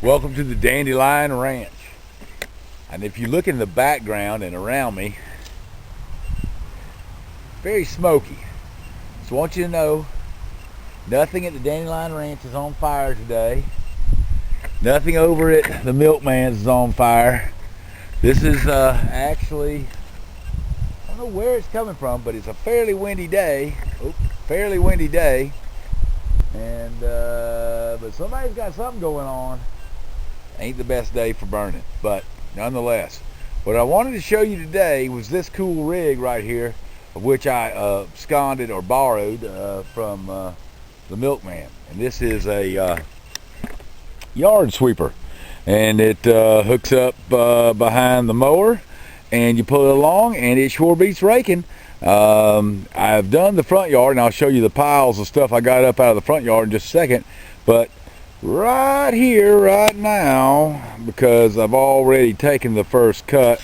Welcome to the Dandylion Ranch. And if you look in the background and around me, very smoky. So I want you to know, nothing at the Dandylion Ranch is on fire today. Nothing over at the Milkman's is on fire. This is actually, I don't know where it's coming from, but it's a fairly windy day. And but somebody's got something going on. Ain't the best day for burning, but nonetheless, what I wanted to show you today was this cool rig right here, of which I absconded or borrowed from the Milkman. And this is a yard sweeper, and it hooks up behind the mower, and you pull it along, and it sure beats raking. I've done the front yard, and I'll show you the piles of stuff I got up out of the front yard in just a second. But right here, right now, because I've already taken the first cut,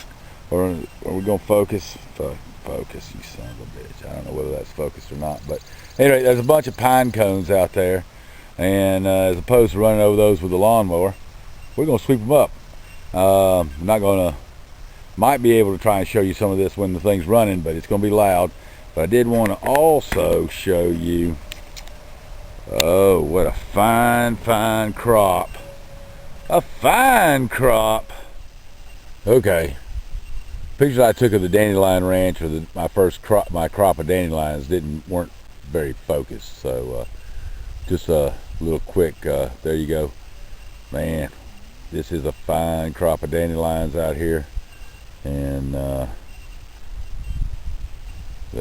or are we gonna focus? Focus, you son of a bitch. I don't know whether that's focused or not, but anyway, there's a bunch of pine cones out there, and as opposed to running over those with the lawnmower, we're gonna sweep them up. I'm not gonna. Might be able to try and show you some of this when the thing's running, but it's going to be loud. But I did want to also show you, oh, what a fine crop. A fine crop. Okay. Pictures I took of the Dandylion Ranch, or my crop of dandelions weren't very focused. So just a little quick, there you go. Man, this is a fine crop of dandelions out here. And the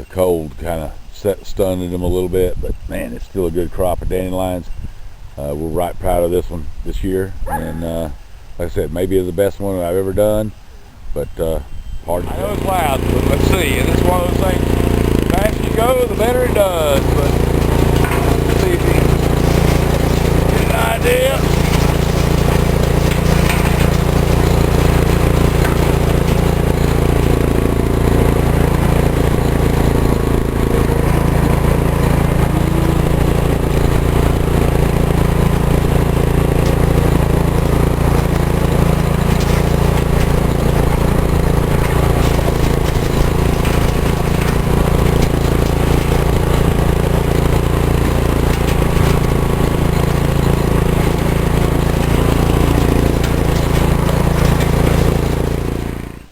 cold kind of stunned them a little bit, but man, it's still a good crop of dandelions. We're right proud of this one this year, and like I said, maybe the best one I've ever done, but hard to say. I know it's loud, but let's see. And it's one of those things, the faster you go, the better it does. But let's see if you get an idea.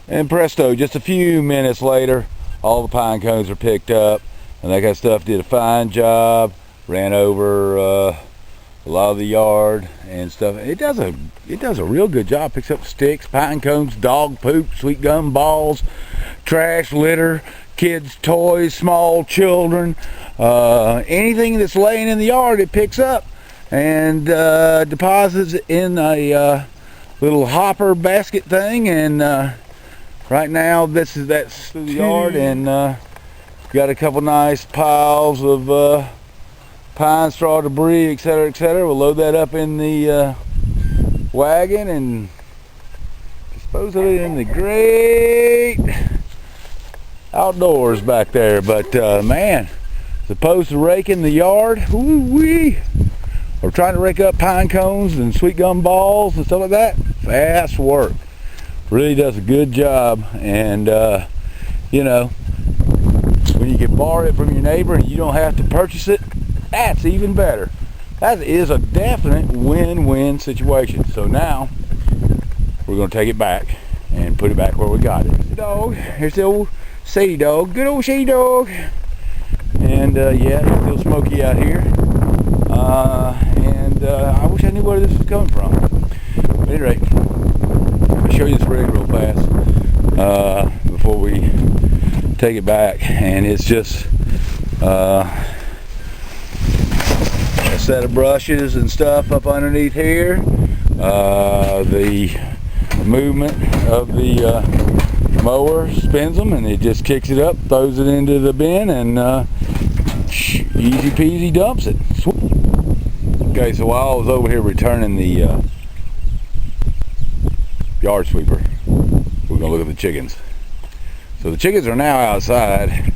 And presto, just a few minutes later, all the pine cones are picked up, and that kind of stuff did a fine job. Ran over a lot of the yard and stuff. It does a real good job. Picks up sticks, pine cones, dog poop, sweet gum balls, trash, litter, kids' toys, small children, anything that's laying in the yard, it picks up and deposits it in a little hopper basket thing. And right now, that's through the yard, and got a couple nice piles of pine straw debris, etc., etc. We'll load that up in the wagon and dispose of it in the great outdoors back there. But man, as opposed to raking the yard, woo-wee, or trying to rake up pine cones and sweet gum balls and stuff like that, fast work. Really does a good job. And you know, when you can borrow it from your neighbor and you don't have to purchase it, that's even better. That is a definite win-win situation. So now we're going to take it back and put it back where we got it. Dog, here's the old Sadie dog, good old Sadie dog. And yeah, it's still smoky out here. And I wish I knew where this was coming from. But at any rate, I'll show you this rig real fast before we take it back. And it's just a set of brushes and stuff up underneath here. The movement of the mower spins them, and it just kicks it up, throws it into the bin, and easy peasy dumps it. Okay, so while I was over here returning the yard sweeper, we're gonna look at the chickens. So the chickens are now outside,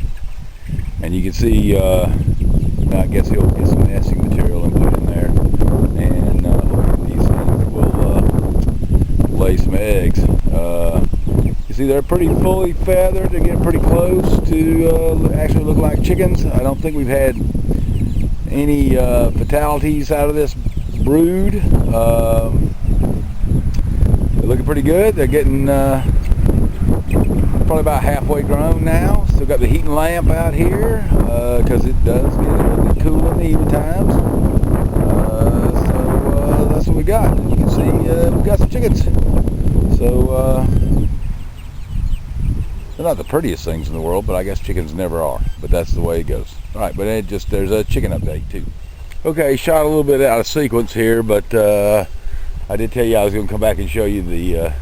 and you can see I guess he'll get some nesting material and put in there, and these things will lay some eggs. You see they're pretty fully feathered. They're getting pretty close to actually look like chickens. I don't think we've had any fatalities out of this brood. They're looking pretty good. They're getting probably about halfway grown now. Still got the heating lamp out here because it does get a little bit cool in the evening times. So that's what we got. You can see we've got some chickens. So they're not the prettiest things in the world, but I guess chickens never are. But that's the way it goes. All right, but there's a chicken update too. Okay, shot a little bit out of sequence here, but I did tell you I was going to come back and show you the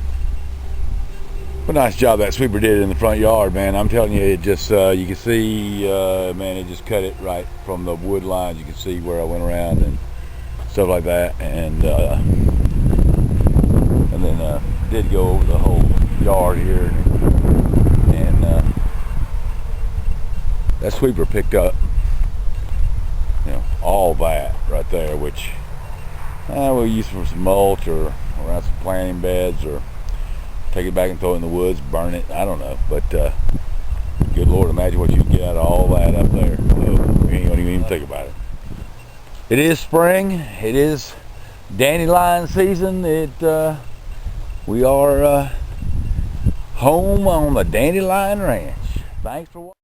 what a nice job that sweeper did in the front yard, man. I'm telling you, it just you can see, man, it just cut it right from the wood lines. You can see where I went around and stuff like that, and then did go over the whole yard here, and that sweeper picked up, you know, all that right there, which we'll use for some mulch or around some planting beds, or take it back and throw it in the woods, burn it. I don't know, but good Lord, imagine what you can get out of all that up there. You ain't even think about it. It is spring. It is dandelion season. We are home on the Dandylion Ranch. Thanks for watching.